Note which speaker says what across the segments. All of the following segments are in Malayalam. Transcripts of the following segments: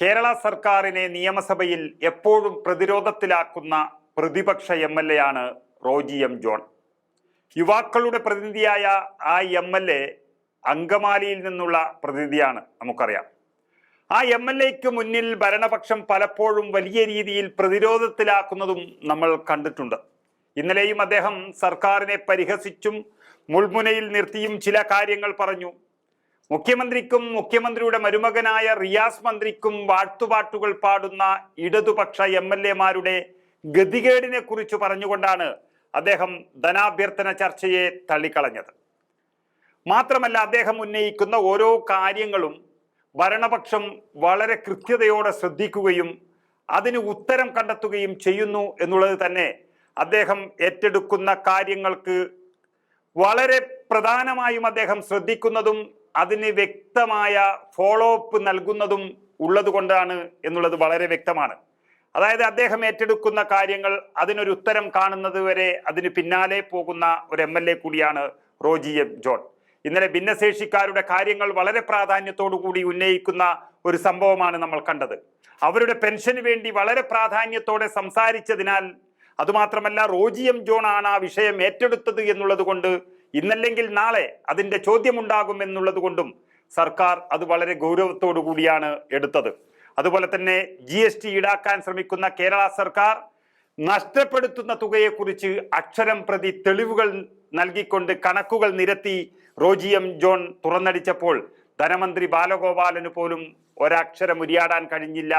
Speaker 1: കേരള സർക്കാരിനെ നിയമസഭയിൽ എപ്പോഴും പ്രതിരോധത്തിലാക്കുന്ന പ്രതിപക്ഷ MLA ആണ് റോജി എം ജോൺ. യുവാക്കളുടെ പ്രതിനിധിയായ ആ MLA അങ്കമാലിയിൽ നിന്നുള്ള പ്രതിനിധിയാണ്, നമുക്കറിയാം. ആ MLAക്ക് മുന്നിൽ ഭരണപക്ഷം പലപ്പോഴും വലിയ രീതിയിൽ പ്രതിരോധത്തിലാക്കുന്നതും നമ്മൾ കണ്ടിട്ടുണ്ട്. ഇന്നലെയും അദ്ദേഹം സർക്കാരിനെ പരിഹസിച്ചും മുൾമുനയിൽ നിർത്തിയും ചില കാര്യങ്ങൾ പറഞ്ഞു. മുഖ്യമന്ത്രിക്കും മുഖ്യമന്ത്രിയുടെ മരുമകനായ റിയാസ് മന്ത്രിക്കും വാഴ്ത്തുപാട്ടുകൾ പാടുന്ന ഇടതുപക്ഷ MLA-മാരുടെ ഗതികേടിനെ കുറിച്ച് പറഞ്ഞുകൊണ്ടാണ് അദ്ദേഹം ധനാഭ്യർത്ഥന ചർച്ചയെ തള്ളിക്കളഞ്ഞത്. മാത്രമല്ല, അദ്ദേഹം ഉന്നയിക്കുന്ന ഓരോ കാര്യങ്ങളും ഭരണപക്ഷം വളരെ കൃത്യതയോടെ ശ്രദ്ധിക്കുകയും അതിന് ഉത്തരം കണ്ടെത്തുകയും ചെയ്യുന്നു എന്നുള്ളത് തന്നെ അദ്ദേഹം ഏറ്റെടുക്കുന്ന കാര്യങ്ങൾക്ക് വളരെ പ്രധാനമായും അദ്ദേഹം ശ്രദ്ധിക്കുന്നതും അതിന് വ്യക്തമായ ഫോളോ അപ്പ് നൽകുന്നതും ഉള്ളത് കൊണ്ടാണ് എന്നുള്ളത് വളരെ വ്യക്തമാണ്. അതായത് അദ്ദേഹം ഏറ്റെടുക്കുന്ന കാര്യങ്ങൾ അതിനൊരു ഉത്തരം കാണുന്നത് വരെ അതിന് പിന്നാലെ പോകുന്ന ഒരു MLA കൂടിയാണ് റോജി എം ജോൺ. ഇന്നലെ ഭിന്നശേഷിക്കാരുടെ കാര്യങ്ങൾ വളരെ പ്രാധാന്യത്തോടു കൂടി ഉന്നയിക്കുന്ന ഒരു സംഭവമാണ് നമ്മൾ കണ്ടത്. അവരുടെ പെൻഷന് വേണ്ടി വളരെ പ്രാധാന്യത്തോടെ സംസാരിച്ചതിനാൽ, അതുമാത്രമല്ല റോജി എം ജോൺ ആണ് ആ വിഷയം ഏറ്റെടുത്തത് എന്നുള്ളത് കൊണ്ട് ഇന്നല്ലെങ്കിൽ നാളെ അതിൻ്റെ ചോദ്യമുണ്ടാകും എന്നുള്ളത് കൊണ്ടും സർക്കാർ അത് വളരെ ഗൗരവത്തോടു കൂടിയാണ് എടുത്തത്. അതുപോലെ തന്നെ GST ഈടാക്കാൻ ശ്രമിക്കുന്ന കേരള സർക്കാർ നഷ്ടപ്പെടുത്തുന്ന തുകയെക്കുറിച്ച് അക്ഷരം പ്രതി തെളിവുകൾ നൽകിക്കൊണ്ട് കണക്കുകൾ നിരത്തി റോജി എം ജോൺ തുറന്നടിച്ചപ്പോൾ ധനമന്ത്രി ബാലഗോപാലന് പോലും ഒരക്ഷരം ഉരിയാടാൻ കഴിഞ്ഞില്ല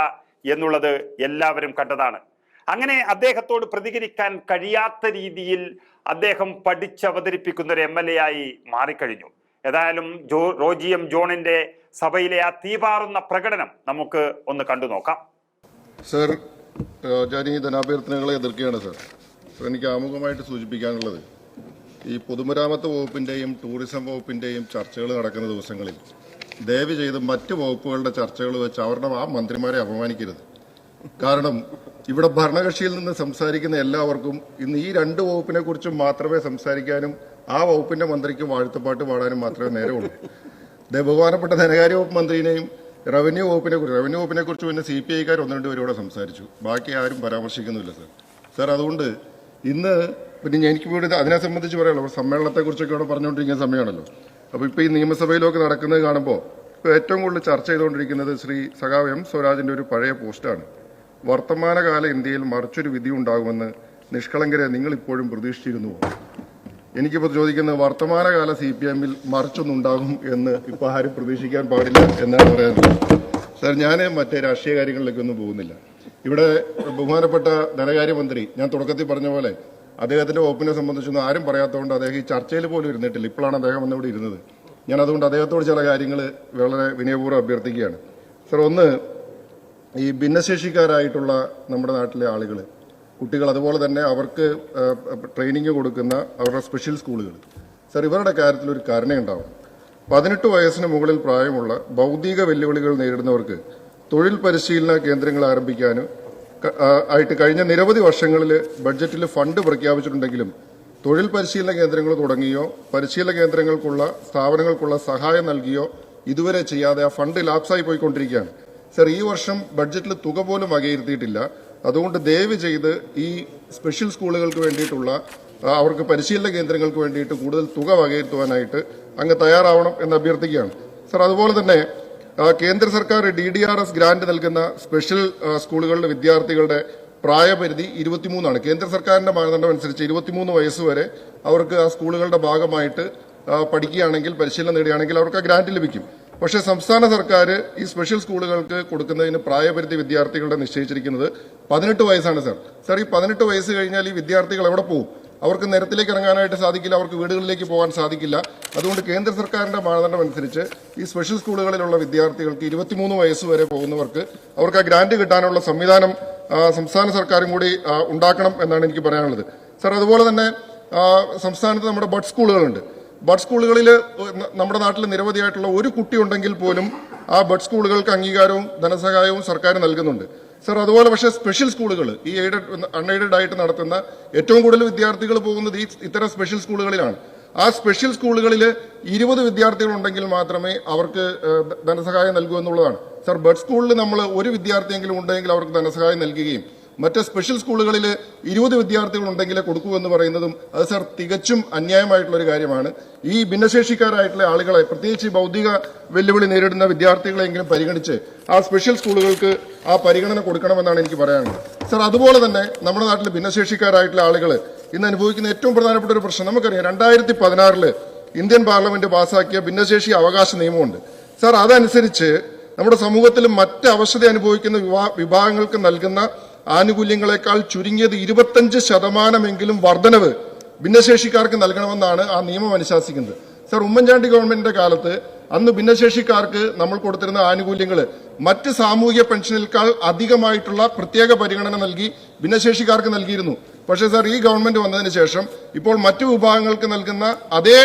Speaker 1: എന്നുള്ളത് എല്ലാവരും കണ്ടതാണ്. അങ്ങനെ അദ്ദേഹത്തോട് പ്രതികരിക്കാൻ കഴിയാത്ത രീതിയിൽ അദ്ദേഹം പഠിച്ചവതരിപ്പിക്കുന്ന ഒരു MLA ആയി മാറിക്കഴിഞ്ഞു. ഏതായാലും റോജി എം ജോണിന്റെ സഭയിലെ ആ തീപാറുന്ന പ്രകടനം നമുക്ക് ഒന്ന് കണ്ടു നോക്കാം.
Speaker 2: സർ, ഞാൻ ഈ ധനാഭ്യർത്ഥനകളെ എതിർക്കുകയാണ് സർ. എനിക്ക് ആമുഖമായിട്ട് സൂചിപ്പിക്കാനുള്ളത്, ഈ പൊതുമരാമത്ത് വകുപ്പിന്റെയും ടൂറിസം വകുപ്പിന്റെയും ചർച്ചകൾ നടക്കുന്ന ദിവസങ്ങളിൽ ദയവ് ചെയ്ത് മറ്റ് വകുപ്പുകളുടെ ചർച്ചകൾ വെച്ച് അവരുടെ ആ മന്ത്രിമാരെ അപമാനിക്കരുത്. കാരണം ഇവിടെ ഭരണകക്ഷിയിൽ നിന്ന് സംസാരിക്കുന്ന എല്ലാവർക്കും ഇന്ന് ഈ രണ്ട് വകുപ്പിനെ കുറിച്ചും മാത്രമേ സംസാരിക്കാനും ആ വകുപ്പിന്റെ മന്ത്രിക്ക് വാഴ്ത്തുപാട്ട് പാടാനും മാത്രമേ നേരമുള്ളൂ. ബഹുമാനപ്പെട്ട ധനകാര്യ വകുപ്പ് മന്ത്രിനെയും റവന്യൂ വകുപ്പിനെ കുറിച്ച് പിന്നെ CPI-ക്കാർ ഒന്ന് രണ്ട് പേരോടെ സംസാരിച്ചു. ബാക്കി ആരും പരാമർശിക്കുന്നില്ല സർ. സർ, അതുകൊണ്ട് ഇന്ന് പിന്നെ എനിക്ക് ഇവിടെ അതിനെ സംബന്ധിച്ച് പറയാമല്ലോ, സമ്മേളനത്തെക്കുറിച്ചൊക്കെ ഇവിടെ പറഞ്ഞുകൊണ്ടിരിക്കുന്ന സമയമാണല്ലോ. അപ്പോൾ ഇപ്പോൾ ഈ നിയമസഭയിലൊക്കെ നടക്കുന്നത് കാണുമ്പോൾ ഇപ്പോൾ ഏറ്റവും കൂടുതൽ ചർച്ച ചെയ്തുകൊണ്ടിരിക്കുന്നത് ശ്രീ സഖാവ് M സ്വരാജിന്റെ ഒരു പഴയ പോസ്റ്റാണ്. വർത്തമാനകാല ഇന്ത്യയിൽ മറിച്ചൊരു വിധി ഉണ്ടാകുമെന്ന് നിഷ്കളങ്കരെ നിങ്ങൾ ഇപ്പോഴും പ്രതീക്ഷിച്ചിരുന്നുവോ? എനിക്കിപ്പോൾ ചോദിക്കുന്നത്, വർത്തമാനകാല CPM-ൽ മറിച്ചൊന്നുണ്ടാകും എന്ന് ഇപ്പോൾ ആരും പ്രതീക്ഷിക്കാൻ പാടില്ല എന്നാണ് പറയാനുള്ളത്. സാർ, ഞാൻ മറ്റേ രാഷ്ട്രീയ കാര്യങ്ങളിലേക്കൊന്നും പോകുന്നില്ല. ഇവിടെ ബഹുമാനപ്പെട്ട ധനകാര്യമന്ത്രി, ഞാൻ തുടക്കത്തിൽ പറഞ്ഞ പോലെ അദ്ദേഹത്തിന്റെ വകുപ്പിനെ സംബന്ധിച്ചൊന്നും ആരും പറയാത്തതുകൊണ്ട് അദ്ദേഹം ഈ ചർച്ചയിൽ പോലും ഇരുന്നിട്ടില്ല. ഇപ്പോഴാണ് അദ്ദേഹം വന്നിവിടെ ഇരുന്നത്. ഞാൻ അതുകൊണ്ട് അദ്ദേഹത്തോട് ചില കാര്യങ്ങൾ വളരെ വിനയപൂർവ്വം അഭ്യർത്ഥിക്കുകയാണ്. സർ, ഒന്ന്, ഈ ഭിന്നശേഷിക്കാരായിട്ടുള്ള നമ്മുടെ നാട്ടിലെ ആളുകൾ, കുട്ടികൾ, അതുപോലെ തന്നെ അവർക്ക് ട്രെയിനിങ് കൊടുക്കുന്ന അവരുടെ സ്പെഷ്യൽ സ്കൂളുകൾ, സർ, ഇവരുടെ കാര്യത്തിൽ ഒരു കരുണയുണ്ടാവും. 18 വയസ്സിന് മുകളിൽ പ്രായമുള്ള ഭൗതിക വെല്ലുവിളികൾ നേരിടുന്നവർക്ക് തൊഴിൽ പരിശീലന കേന്ദ്രങ്ങൾ ആരംഭിക്കാനും ആയിട്ട് കഴിഞ്ഞ നിരവധി വർഷങ്ങളിൽ ബഡ്ജറ്റിൽ ഫണ്ട് പ്രഖ്യാപിച്ചിട്ടുണ്ടെങ്കിലും തൊഴിൽ പരിശീലന കേന്ദ്രങ്ങൾ തുടങ്ങിയോ പരിശീലന കേന്ദ്രങ്ങൾക്കുള്ള സ്ഥാപനങ്ങൾക്കുള്ള സഹായം നൽകിയോ ഇതുവരെ ചെയ്യാതെ ആ ഫണ്ട് ലാപ്സായി പോയിക്കൊണ്ടിരിക്കുകയാണ്. സർ, ഈ വർഷം ബഡ്ജറ്റിൽ തുക പോലും വകയിരുത്തിയിട്ടില്ല. അതുകൊണ്ട് ദയവ് ചെയ്ത് ഈ സ്പെഷ്യൽ സ്കൂളുകൾക്ക് വേണ്ടിയിട്ടുള്ള അവർക്ക് പരിശീലന കേന്ദ്രങ്ങൾക്ക് വേണ്ടിയിട്ട് കൂടുതൽ തുക വകയിരുത്തുവാനായിട്ട് അങ്ങ് തയ്യാറാവണം എന്ന് അഭ്യർത്ഥിക്കുകയാണ്. സർ, അതുപോലെ തന്നെ കേന്ദ്ര സർക്കാർ DDRS ഗ്രാന്റ് നൽകുന്ന സ്പെഷ്യൽ സ്കൂളുകളിലെ വിദ്യാർത്ഥികളുടെ പ്രായപരിധി 23 കേന്ദ്ര സർക്കാരിന്റെ മാനദണ്ഡം അനുസരിച്ച് 23 വയസ്സ് വരെ അവർക്ക് ആ സ്കൂളുകളുടെ ഭാഗമായിട്ട് പഠിക്കുകയാണെങ്കിൽ, പരിശീലനം നേടുകയാണെങ്കിൽ അവർക്ക് ആ ഗ്രാന്റ് ലഭിക്കും. പക്ഷേ സംസ്ഥാന സർക്കാർ ഈ സ്പെഷ്യൽ സ്കൂളുകൾക്ക് കൊടുക്കുന്നതിന് പ്രായപരിധി വിദ്യാർത്ഥികളുടെ നിശ്ചയിച്ചിരിക്കുന്നത് 18 വയസ്സാണ് സർ. സർ, ഈ 18 വയസ്സ് കഴിഞ്ഞാൽ ഈ വിദ്യാർത്ഥികൾ എവിടെ പോകും? അവർക്ക് നിരത്തിലേക്ക് ഇറങ്ങാനായിട്ട് സാധിക്കില്ല, അവർക്ക് വീടുകളിലേക്ക് പോകാൻ സാധിക്കില്ല. അതുകൊണ്ട് കേന്ദ്ര സർക്കാരിന്റെ മാനദണ്ഡം അനുസരിച്ച് ഈ സ്പെഷ്യൽ സ്കൂളുകളിലുള്ള വിദ്യാർത്ഥികൾക്ക് 23 വയസ്സ് വരെ പോകുന്നവർക്ക് അവർക്ക് ആ ഗ്രാന്റ് കിട്ടാനുള്ള സംവിധാനം സംസ്ഥാന സർക്കാരും കൂടി ഉണ്ടാക്കണം എന്നാണ് എനിക്ക് പറയാനുള്ളത്. സർ, അതുപോലെ തന്നെ സംസ്ഥാനത്ത് നമ്മുടെ ബഡ് സ്കൂളുകളുണ്ട്. ബഡ് സ്കൂളുകളിൽ നമ്മുടെ നാട്ടിൽ നിരവധിയായിട്ടുള്ള ഒരു കുട്ടി ഉണ്ടെങ്കിൽ പോലും ആ ബഡ് സ്കൂളുകൾക്ക് അംഗീകാരവും ധനസഹായവും സർക്കാർ നൽകുന്നുണ്ട്. സർ, അതുപോലെ പക്ഷേ സ്പെഷ്യൽ സ്കൂളുകൾ, ഈ എയ്ഡഡ് അൺഎയ്ഡഡ് ആയിട്ട് നടത്തുന്ന ഏറ്റവും കൂടുതൽ വിദ്യാർത്ഥികൾ പോകുന്നത് ഇത്തരം സ്പെഷ്യൽ സ്കൂളുകളിലാണ്. ആ സ്പെഷ്യൽ സ്കൂളുകളിൽ 20 വിദ്യാർത്ഥികൾ ഉണ്ടെങ്കിൽ മാത്രമേ അവർക്ക് ധനസഹായം നൽകൂ എന്നുള്ളതാണ്. സർ, ബഡ് സ്കൂളിൽ നമ്മൾ ഒരു വിദ്യാർത്ഥിയെങ്കിലും ഉണ്ടെങ്കിൽ അവർക്ക് ധനസഹായം നൽകുകയും മറ്റ് സ്പെഷ്യൽ സ്കൂളുകളിൽ 20 വിദ്യാർത്ഥികൾ ഉണ്ടെങ്കിലേ കൊടുക്കൂ എന്ന് പറയുന്നതും അത് സർ തികച്ചും അന്യായമായിട്ടുള്ള ഒരു കാര്യമാണ്. ഈ ഭിന്നശേഷിക്കാരായിട്ടുള്ള ആളുകളെ, പ്രത്യേകിച്ച് ഭൗതിക വെല്ലുവിളി നേരിടുന്ന വിദ്യാർത്ഥികളെങ്കിലും പരിഗണിച്ച് ആ സ്പെഷ്യൽ സ്കൂളുകൾക്ക് ആ പരിഗണന കൊടുക്കണമെന്നാണ് എനിക്ക് പറയാനുള്ളത്. സർ, അതുപോലെ തന്നെ നമ്മുടെ നാട്ടിൽ ഭിന്നശേഷിക്കാരായിട്ടുള്ള ആളുകൾ ഇന്ന് അനുഭവിക്കുന്ന ഏറ്റവും പ്രധാനപ്പെട്ട ഒരു പ്രശ്നം നമുക്കറിയാം. 2016 ഇന്ത്യൻ പാർലമെന്റ് പാസാക്കിയ ഭിന്നശേഷി അവകാശ നിയമമുണ്ട്. സർ, അതനുസരിച്ച് നമ്മുടെ സമൂഹത്തിൽ മറ്റ് അവശത അനുഭവിക്കുന്ന വിഭാഗങ്ങൾക്ക് നൽകുന്ന ആനുകൂല്യങ്ങളെക്കാൾ ചുരുങ്ങിയത് 25% വർധനവ് ഭിന്നശേഷിക്കാർക്ക് നൽകണമെന്നാണ് ആ നിയമം അനുശാസിക്കുന്നത്. സർ, ഉമ്മൻചാണ്ടി ഗവൺമെന്റിന്റെ കാലത്ത് അന്ന് ഭിന്നശേഷിക്കാർക്ക് നമ്മൾ കൊടുത്തിരുന്ന ആനുകൂല്യങ്ങൾ മറ്റ് സാമൂഹിക പെൻഷനേക്കാൾ അധികമായിട്ടുള്ള പ്രത്യേക പരിഗണന നൽകി ഭിന്നശേഷിക്കാർക്ക് നൽകിയിരുന്നു. പക്ഷേ സർ, ഈ ഗവൺമെന്റ് വന്നതിന് ശേഷം ഇപ്പോൾ മറ്റു വിഭാഗങ്ങൾക്ക് നൽകുന്ന അതേ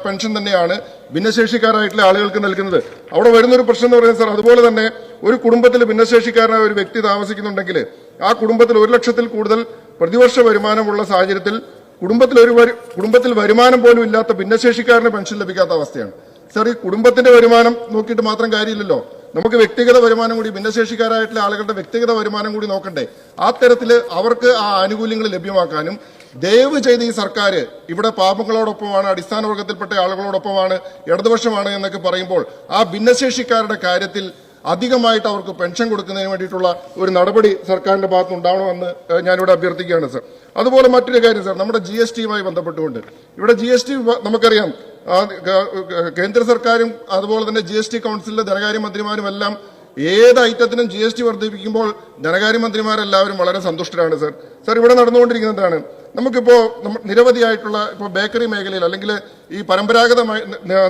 Speaker 2: പെൻഷൻ തന്നെയാണ് ഭിന്നശേഷിക്കാരായിട്ടുള്ള ആളുകൾക്ക് നൽകുന്നത്. അവിടെ വരുന്നൊരു പ്രശ്നം എന്ന് പറയുന്നത് സർ, അതുപോലെ തന്നെ ഒരു കുടുംബത്തിൽ ഭിന്നശേഷിക്കാരനായ ഒരു വ്യക്തി താമസിക്കുന്നുണ്ടെങ്കിൽ ആ കുടുംബത്തിൽ 1 ലക്ഷത്തിൽ കൂടുതൽ പ്രതിവർഷ വരുമാനമുള്ള സാഹചര്യത്തിൽ കുടുംബത്തിൽ വരുമാനം പോലും ഇല്ലാത്ത ഭിന്നശേഷിക്കാരന് പെൻഷൻ ലഭിക്കാത്ത അവസ്ഥയാണ്. സർ, ഈ കുടുംബത്തിന്റെ വരുമാനം നോക്കിയിട്ട് മാത്രം കാര്യമില്ലല്ലോ, നമുക്ക് വ്യക്തിഗത വരുമാനം കൂടി, ഭിന്നശേഷിക്കാരായിട്ടുള്ള ആളുകളുടെ വ്യക്തിഗത വരുമാനം കൂടി നോക്കണ്ടേ. ആ തരത്തിൽ അവർക്ക് ആ ആനുകൂല്യങ്ങൾ ലഭ്യമാക്കാനും ദയവ് ചെയ്ത് ഈ സർക്കാർ ഇവിടെ പാവങ്ങളോടൊപ്പമാണ്, അടിസ്ഥാന വർഗത്തിൽപ്പെട്ട ആളുകളോടൊപ്പമാണ്, ഇടതുപക്ഷമാണ് എന്നൊക്കെ പറയുമ്പോൾ ആ ഭിന്നശേഷിക്കാരുടെ കാര്യത്തിൽ അധികമായിട്ട് അവർക്ക് പെൻഷൻ കൊടുക്കുന്നതിന് വേണ്ടിയിട്ടുള്ള ഒരു നടപടി സർക്കാരിന്റെ ഭാഗത്ത് ഉണ്ടാവണമെന്ന് ഞാനിവിടെ അഭ്യർത്ഥിക്കുകയാണ് സർ. അതുപോലെ മറ്റൊരു കാര്യം സർ, നമ്മുടെ GSTയുമായി ബന്ധപ്പെട്ടുകൊണ്ട് ഇവിടെ GST നമുക്കറിയാം, കേന്ദ്ര സർക്കാരും അതുപോലെ തന്നെ GST കൗൺസിലിലെ ധനകാര്യമന്ത്രിമാരും എല്ലാം ഏത് ഐറ്റത്തിനും GST വർദ്ധിപ്പിക്കുമ്പോൾ ധനകാര്യമന്ത്രിമാരെല്ലാവരും വളരെ സന്തുഷ്ടരാണ് സർ. സർ, ഇവിടെ നടന്നുകൊണ്ടിരിക്കുന്നതാണ്, നമുക്കിപ്പോ നിരവധിയായിട്ടുള്ള ഇപ്പോൾ ബേക്കറി മേഖലയിൽ അല്ലെങ്കിൽ ഈ പരമ്പരാഗതമായി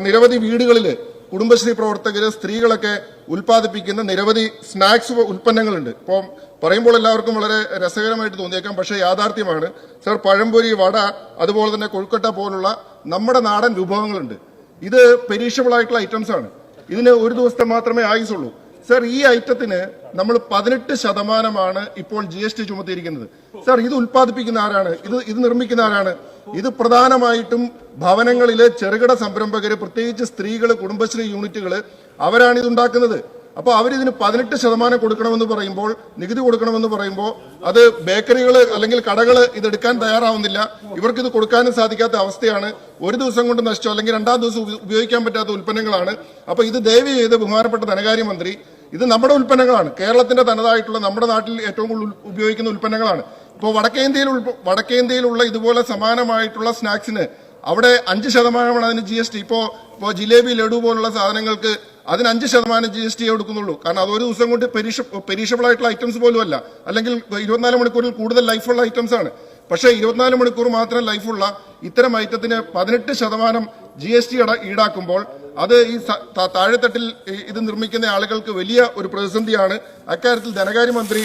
Speaker 2: നിരവധി വീടുകളിൽ കുടുംബശ്രീ പ്രവർത്തകര്, സ്ത്രീകളൊക്കെ ഉൽപ്പാദിപ്പിക്കുന്ന നിരവധി സ്നാക്സ് ഉൽപ്പന്നങ്ങളുണ്ട്. ഇപ്പോൾ പറയുമ്പോൾ എല്ലാവർക്കും വളരെ രസകരമായിട്ട് തോന്നിയേക്കാം, പക്ഷേ യാഥാർത്ഥ്യമാണ് സർ. പഴംപൊരി, വട, അതുപോലെ തന്നെ കൊഴുക്കട്ട പോലുള്ള നമ്മുടെ നാടൻ വിഭവങ്ങളുണ്ട്. ഇത് പെരീഷബിൾ ആയിട്ടുള്ള ഐറ്റംസ് ആണ്. ഇതിന് ഒരു ദിവസത്തെ മാത്രമേ ആയുസുള്ളൂ സർ. ഈ ഐറ്റത്തിന് നമ്മൾ 18% ഇപ്പോൾ GST ചുമത്തിയിരിക്കുന്നത് സർ. ഇത് ഉൽപ്പാദിപ്പിക്കുന്ന ആരാണ്? ഇത് നിർമ്മിക്കുന്ന ആരാണ്? ഇത് പ്രധാനമായിട്ടും ഭവനങ്ങളിലെ ചെറുകിട സംരംഭകര്, പ്രത്യേകിച്ച് സ്ത്രീകൾ, കുടുംബശ്രീ യൂണിറ്റുകൾ, അവരാണ് ഇതുണ്ടാക്കുന്നത്. അപ്പോൾ അവരിതിന് 18% കൊടുക്കണമെന്ന് പറയുമ്പോൾ, നികുതി കൊടുക്കണമെന്ന് പറയുമ്പോൾ അത് ബേക്കറികൾ അല്ലെങ്കിൽ കടകൾ ഇതെടുക്കാൻ തയ്യാറാവുന്നില്ല. ഇവർക്കിത് കൊടുക്കാനും സാധിക്കാത്ത അവസ്ഥയാണ്. ഒരു ദിവസം കൊണ്ട് നശിച്ചോ അല്ലെങ്കിൽ 2ാം ദിവസം ഉപയോഗിക്കാൻ പറ്റാത്ത ഉൽപ്പന്നങ്ങളാണ്. അപ്പോൾ ഇത് ദയവ് ചെയ്ത് ബഹുമാനപ്പെട്ട ധനകാര്യമന്ത്രി, ഇത് നമ്മുടെ ഉൽപ്പന്നങ്ങളാണ്, കേരളത്തിന്റെ തനതായിട്ടുള്ള നമ്മുടെ നാട്ടിൽ ഏറ്റവും കൂടുതൽ ഉപയോഗിക്കുന്ന ഉൽപ്പന്നങ്ങളാണ്. ഇപ്പോൾ വടക്കേന്ത്യയിലുള്ള ഇതുപോലെ സമാനമായിട്ടുള്ള സ്നാക്സിന് അവിടെ 5% അതിന് GST. ഇപ്പോൾ ജിലേബി, ലഡു പോലുള്ള സാധനങ്ങൾക്ക് അതിന് 5% GST കൊടുക്കുന്നുള്ളൂ. കാരണം അത് ഒരു ദിവസം കൊണ്ട് പെരീഷബിൾ ആയിട്ടുള്ള ഐറ്റംസ് പോലും അല്ല, അല്ലെങ്കിൽ 24 മണിക്കൂറിൽ കൂടുതൽ ലൈഫുള്ള ഐറ്റംസ് ആണ്. പക്ഷേ 24 മണിക്കൂർ മാത്രം ലൈഫുള്ള ഇത്തരം ഐറ്റത്തിന് 18% GST ഈടാക്കുമ്പോൾ അത് ഈ താഴെത്തട്ടിൽ ഇത് നിർമ്മിക്കുന്ന ആളുകൾക്ക് വലിയ ഒരു പ്രതിസന്ധിയാണ്. അക്കാര്യത്തിൽ ധനകാര്യമന്ത്രി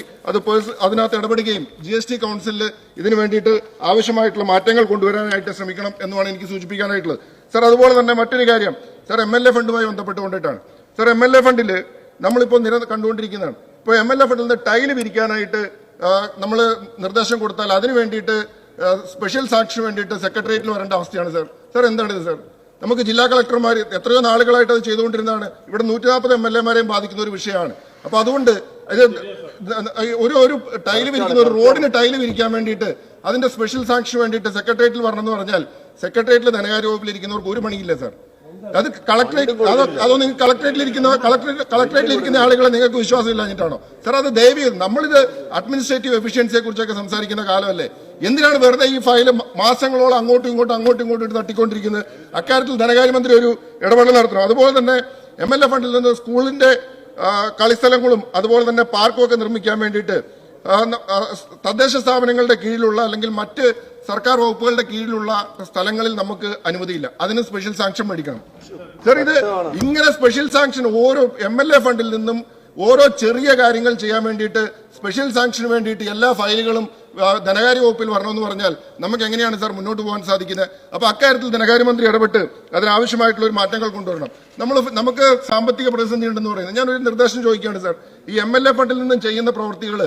Speaker 2: അതിനകത്ത് ഇടപെടുകയും GST കൗൺസിലിൽ ഇതിനു വേണ്ടിയിട്ട് ആവശ്യമായിട്ടുള്ള മാറ്റങ്ങൾ കൊണ്ടുവരാനായിട്ട് ശ്രമിക്കണം എന്നുമാണ് എനിക്ക് സൂചിപ്പിക്കാനായിട്ടുള്ളത് സർ. അതുപോലെ തന്നെ മറ്റൊരു കാര്യം സർ, MLA ഫണ്ടുമായി ബന്ധപ്പെട്ടുകൊണ്ടിട്ടാണ് സർ. MLA ഫണ്ടിൽ നമ്മളിപ്പോൾ കണ്ടുകൊണ്ടിരിക്കുന്നതാണ്. ഇപ്പോൾ MLA ഫണ്ടിൽ നിന്ന് ടൈല് വിരിക്കാനായിട്ട് നമ്മൾ നിർദ്ദേശം കൊടുത്താൽ അതിന് വേണ്ടിയിട്ട് സ്പെഷ്യൽ സാക്ഷന് വേണ്ടിയിട്ട് സെക്രട്ടേറിയറ്റിൽ വരേണ്ട അവസ്ഥയാണ് സർ. സർ, എന്താണിത് സർ? നമുക്ക് ജില്ലാ കളക്ടർമാർ എത്രയോ നാളുകളായിട്ട് അത് ചെയ്തുകൊണ്ടിരുന്നതാണ്. ഇവിടെ 140 MLAമാരെയും ബാധിക്കുന്ന ഒരു വിഷയമാണ്. അപ്പൊ അതുകൊണ്ട് ഒരു ടൈല് വിരിക്കുന്ന, ഒരു റോഡിന് ടൈല് വിരിക്കാൻ വേണ്ടിയിട്ട് അതിന്റെ സ്പെഷ്യൽ സാക്ഷന് വേണ്ടിയിട്ട് സെക്രട്ടേറിയറ്റിൽ വരണമെന്ന് പറഞ്ഞാൽ സെക്രട്ടേറിയറ്റിൽ ധനകാര്യ വകുപ്പിൽ ഇരിക്കുന്നവർക്ക് ഒരു പണിയില്ല സർ. അത് കളക്ടറേറ്റിലിരിക്കുന്ന ആളുകളെ നിങ്ങൾക്ക് വിശ്വാസം ഇല്ലാഞ്ഞിട്ടാണോ സർ? അത് ദയവ് നമ്മളിത് അഡ്മിനിസ്ട്രേറ്റീവ് എഫിഷ്യൻസിയെ കുറിച്ചൊക്കെ സംസാരിക്കുന്ന കാലമല്ലേ, എന്തിനാണ് വെറുതെ ഈ ഫയല് മാസങ്ങളോളം അങ്ങോട്ടും ഇങ്ങോട്ടും തട്ടിക്കൊണ്ടിരിക്കുന്നത്? അക്കാര്യത്തിൽ ധനകാര്യമന്ത്രി ഒരു ഇടപെടൽ നടത്തണം. അതുപോലെ തന്നെ MLA ഫണ്ടിൽ നിന്ന് സ്കൂളിന്റെ കളിസ്ഥലങ്ങളും അതുപോലെ തന്നെ പാർക്കും ഒക്കെ നിർമ്മിക്കാൻ വേണ്ടിയിട്ട് തദ്ദേശ സ്ഥാപനങ്ങളുടെ കീഴിലുള്ള അല്ലെങ്കിൽ മറ്റ് സർക്കാർ വകുപ്പുകളുടെ കീഴിലുള്ള സ്ഥലങ്ങളിൽ നമുക്ക് അനുമതിയില്ല. അതിന് സ്പെഷ്യൽ സാങ്ഷൻ മേടിക്കണം സർ. ഇത് ഇങ്ങനെ സ്പെഷ്യൽ സാങ്ഷൻ ഓരോ MLA ഫണ്ടിൽ നിന്നും ഓരോ ചെറിയ കാര്യങ്ങൾ ചെയ്യാൻ വേണ്ടിയിട്ട് സ്പെഷ്യൽ സാങ്ഷന് വേണ്ടിയിട്ട് എല്ലാ ഫയലുകളും ധനകാര്യ വകുപ്പിൽ വരണമെന്ന് പറഞ്ഞാൽ നമുക്ക് എങ്ങനെയാണ് സാർ മുന്നോട്ട് പോകാൻ സാധിക്കുന്നത്? അപ്പൊ അക്കാര്യത്തിൽ ധനകാര്യമന്ത്രി ഇടപെട്ട് അതിനാവശ്യമായിട്ടുള്ള ഒരു മാറ്റങ്ങൾ കൊണ്ടുവരണം. നമുക്ക് സാമ്പത്തിക പ്രതിസന്ധി ഉണ്ടെന്ന് പറയുന്നത്. ഞാനൊരു നിർദ്ദേശം ചോദിക്കുകയാണ് സാർ. ഈ MLA ഫണ്ടിൽ നിന്നും ചെയ്യുന്ന പ്രവൃത്തികൾ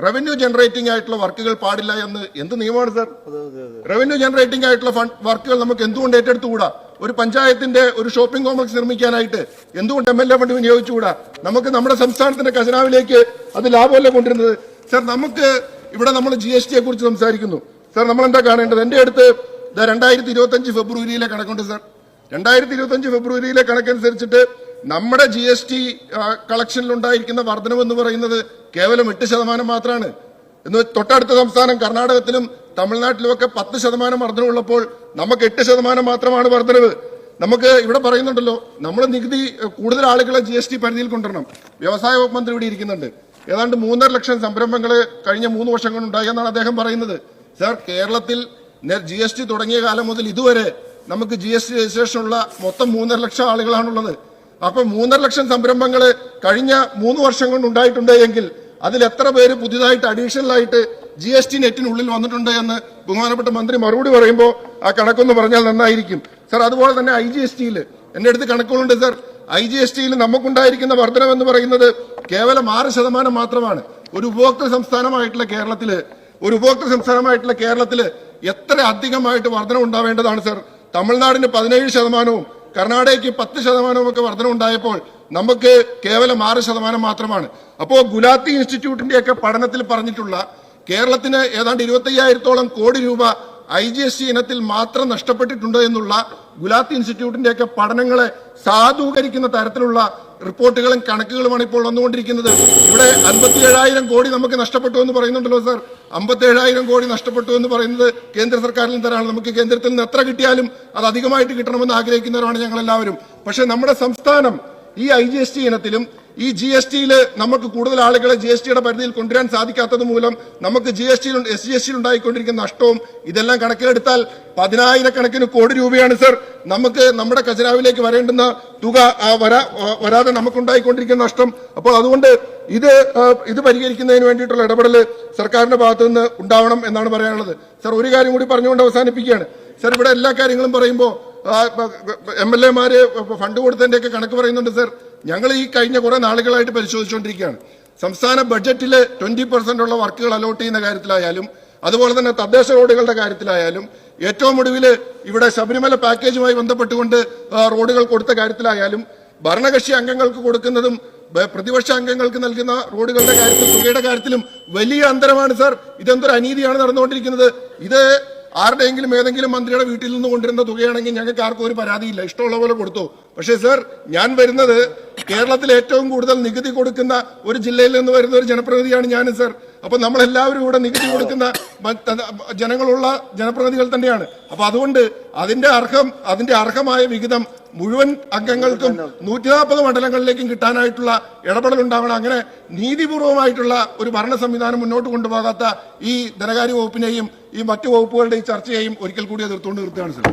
Speaker 2: റവന്യൂ ജനറേറ്റിംഗ് ആയിട്ടുള്ള വർക്കുകൾ പാടില്ല എന്ന് എന്ത് നിയമമാണ് സാർ? റവന്യൂ ജനറേറ്റിംഗ് ആയിട്ടുള്ള വർക്കുകൾ നമുക്ക് എന്തുകൊണ്ട് ഏറ്റെടുത്തുകൂടാ? ഒരു പഞ്ചായത്തിന്റെ ഒരു ഷോപ്പിംഗ് കോംപ്ലക്സ് നിർമ്മിക്കാനായിട്ട് എന്തുകൊണ്ട് MLA ഫണ്ട് വിനിയോഗിച്ചുകൂടാ? നമുക്ക് നമ്മുടെ സംസ്ഥാനത്തിന്റെ ഖജനാവിലേക്ക് അത് ലാഭമല്ലേ കൊണ്ടിരുന്നത് സാർ? നമുക്ക് ഇവിടെ നമ്മൾ GST കുറിച്ച് സംസാരിക്കുന്നു സാർ. നമ്മൾ എന്താ കാണേണ്ടത്? എന്റെ അടുത്ത് 2025 ഫെബ്രുവരിയിലെ കണക്കുണ്ട് സാർ. 2025 ഫെബ്രുവരിയിലെ കണക്കനുസരിച്ചിട്ട് നമ്മുടെ GST കളക്ഷനിൽ ഉണ്ടായിരിക്കുന്ന വർധനം എന്ന് പറയുന്നത് കേവലം 8% മാത്രമാണ്. ഇന്ന് തൊട്ടടുത്ത സംസ്ഥാനം കർണാടകത്തിലും തമിഴ്നാട്ടിലുമൊക്കെ 10% വർധനമുള്ളപ്പോൾ നമുക്ക് 8% മാത്രമാണ് വർധനവ്. നമുക്ക് ഇവിടെ പറയുന്നുണ്ടല്ലോ, നമ്മൾ നികുതി കൂടുതൽ ആളുകളെ GST പരിധിയിൽ കൊണ്ടുവരണം. വ്യവസായ വകുപ്പ് മന്ത്രി ഇവിടെ ഇരിക്കുന്നുണ്ട്. ഏതാണ്ട് 3.5 ലക്ഷം സംരംഭങ്ങൾ കഴിഞ്ഞ 3 വർഷം കൊണ്ടുണ്ടായി എന്നാണ് അദ്ദേഹം പറയുന്നത്. സാർ, കേരളത്തിൽ GST തുടങ്ങിയ കാലം മുതൽ ഇതുവരെ നമുക്ക് GST രജിസ്ട്രേഷൻ ഉള്ള മൊത്തം 3.5 ലക്ഷം ആളുകളാണുള്ളത്. അപ്പൊ 3.5 ലക്ഷം സംരംഭങ്ങൾ കഴിഞ്ഞ 3 വർഷം കൊണ്ട് ഉണ്ടായിട്ടുണ്ട് എങ്കിൽ അതിൽ എത്ര പേര് പുതിയതായിട്ട് അഡീഷണൽ ആയിട്ട് GST നെറ്റിനുള്ളിൽ വന്നിട്ടുണ്ട് എന്ന് ബഹുമാനപ്പെട്ട മന്ത്രി മറുപടി പറയുമ്പോൾ ആ കണക്കൊന്ന് പറഞ്ഞാൽ നന്നായിരിക്കും സാർ. അതുപോലെ തന്നെ IGSTയിൽ എന്റെ അടുത്ത് കണക്കുകളുണ്ട് സാർ. IGSTയിൽ നമുക്കുണ്ടായിരിക്കുന്ന വർധനം എന്ന് പറയുന്നത് കേവലം 6% മാത്രമാണ്. ഒരു ഉപഭോക്തൃ സംസ്ഥാനമായിട്ടുള്ള കേരളത്തില് എത്ര അധികമായിട്ട് വർധനം ഉണ്ടാവേണ്ടതാണ് സാർ? തമിഴ്നാടിന് 17%, കർണാടകയ്ക്ക് 10% ഒക്കെ വർധനം ഉണ്ടായപ്പോൾ നമുക്ക് കേവലം 6% മാത്രമാണ്. അപ്പോ ഗുലാത്തി ഇൻസ്റ്റിറ്റ്യൂട്ടിന്റെയൊക്കെ പഠനത്തിൽ പറഞ്ഞിട്ടുള്ള കേരളത്തിന് ഏതാണ്ട് 25,000-ഓളം കോടി രൂപ IGST ഇനത്തിൽ മാത്രം നഷ്ടപ്പെട്ടിട്ടുണ്ട് എന്നുള്ള ഗുലാത്തി ഇൻസ്റ്റിറ്റ്യൂട്ടിന്റെയൊക്കെ പഠനങ്ങളെ സാധൂകരിക്കുന്ന തരത്തിലുള്ള റിപ്പോർട്ടുകളും കണക്കുകളുമാണ് ഇപ്പോൾ വന്നുകൊണ്ടിരിക്കുന്നത്. ഇവിടെ 57,000 കോടി നമുക്ക് നഷ്ടപ്പെട്ടു എന്ന് പറയുന്നുണ്ടല്ലോ സാർ. 57,000 കോടി നഷ്ടപ്പെട്ടു എന്ന് പറയുന്നത് കേന്ദ്ര സർക്കാരിൽ നിന്ന് തരാണ്. നമുക്ക് കേന്ദ്രത്തിൽ നിന്ന് എത്ര കിട്ടിയാലും അത് അധികമായിട്ട് കിട്ടണമെന്ന് ആഗ്രഹിക്കുന്നവരാണ് ഞങ്ങൾ എല്ലാവരും. പക്ഷെ നമ്മുടെ സംസ്ഥാനം ഈ IGST ഇനത്തിലും ഈ GSTയിൽ നമുക്ക് കൂടുതൽ ആളുകളെ GSTയുടെ പരിധിയിൽ കൊണ്ടുവരാൻ സാധിക്കാത്തത് മൂലം നമുക്ക് SGSTയിൽ ഉണ്ടായിക്കൊണ്ടിരിക്കുന്ന നഷ്ടവും ഇതെല്ലാം കണക്കിലെടുത്താൽ 10,000-കണക്കിന് കോടി രൂപയാണ് സർ നമുക്ക് നമ്മുടെ ഖജനാവിലേക്ക് വരേണ്ടുന്ന തുക വരാതെ നമുക്കുണ്ടായിക്കൊണ്ടിരിക്കുന്ന നഷ്ടം. അപ്പോൾ അതുകൊണ്ട് ഇത് പരിഹരിക്കുന്നതിന് വേണ്ടിയിട്ടുള്ള ഇടപെടൽ സർക്കാരിന്റെ ഭാഗത്തു നിന്ന് ഉണ്ടാവണം എന്നാണ് പറയാനുള്ളത്. സർ, ഒരു കാര്യം കൂടി പറഞ്ഞുകൊണ്ട് അവസാനിപ്പിക്കുകയാണ്. സർ, ഇവിടെ എല്ലാ കാര്യങ്ങളും പറയുമ്പോൾ MLA-മാര് ഫണ്ട് കൊടുത്തതിന്റെയൊക്കെ കണക്ക് പറയുന്നുണ്ട് സർ. ഞങ്ങൾ ഈ കഴിഞ്ഞ കുറെ നാളുകളായിട്ട് പരിശോധിച്ചുകൊണ്ടിരിക്കുകയാണ്. സംസ്ഥാന ബഡ്ജറ്റിൽ 20% ഉള്ള വർക്കുകൾ അലോട്ട് ചെയ്യുന്ന കാര്യത്തിലായാലും അതുപോലെ തന്നെ തദ്ദേശ റോഡുകളുടെ കാര്യത്തിലായാലും ഏറ്റവും ഒടുവിൽ ഇവിടെ ശബരിമല പാക്കേജുമായി ബന്ധപ്പെട്ടുകൊണ്ട് റോഡുകൾ കൊടുത്ത കാര്യത്തിലായാലും ഭരണകക്ഷി അംഗങ്ങൾക്ക് കൊടുക്കുന്നതും പ്രതിപക്ഷ അംഗങ്ങൾക്ക് നൽകുന്ന റോഡുകളുടെ കാര്യത്തിൽ തുകയുടെ കാര്യത്തിലും വലിയ അന്തരമാണ് സർ. ഇതെന്തൊരു അനീതിയാണ് നടന്നുകൊണ്ടിരിക്കുന്നത്. ഇത് ആരുടെയെങ്കിലും ഏതെങ്കിലും മന്ത്രിയുടെ വീട്ടിൽ നിന്ന് കൊണ്ടിരുന്ന തുകയാണെങ്കിൽ ഞങ്ങൾക്ക് ആർക്കും ഒരു പരാതിയില്ല, ഇഷ്ടമുള്ള പോലെ കൊടുത്തു. പക്ഷേ സർ, ഞാൻ വരുന്നത് കേരളത്തിൽ ഏറ്റവും കൂടുതൽ നികുതി കൊടുക്കുന്ന ഒരു ജില്ലയിൽ നിന്ന് വരുന്ന ഒരു ജനപ്രതിനിധിയാണ് ഞാൻ സർ. അപ്പൊ നമ്മളെല്ലാവരും ഇവിടെ നികുതി കൊടുക്കുന്ന ജനങ്ങളുള്ള ജനപ്രതിനിധികൾ തന്നെയാണ്. അപ്പൊ അതുകൊണ്ട് അതിന്റെ അർഹമായ വിഹിതം മുഴുവൻ അംഗങ്ങൾക്കും 140 മണ്ഡലങ്ങളിലേക്കും കിട്ടാനായിട്ടുള്ള ഇടപെടൽ ഉണ്ടാവണം. അങ്ങനെ നീതിപൂർവമായിട്ടുള്ള ഒരു ഭരണ സംവിധാനം മുന്നോട്ട് കൊണ്ടുപോകാത്ത ഈ ധനകാര്യ വകുപ്പിനെയും ഈ മറ്റു വകുപ്പുകളുടെ ഈ ചർച്ചയെയും ഒരിക്കൽ കൂടി എതിർത്തുകൊണ്ട് നിർത്തുകയാണ് സർ.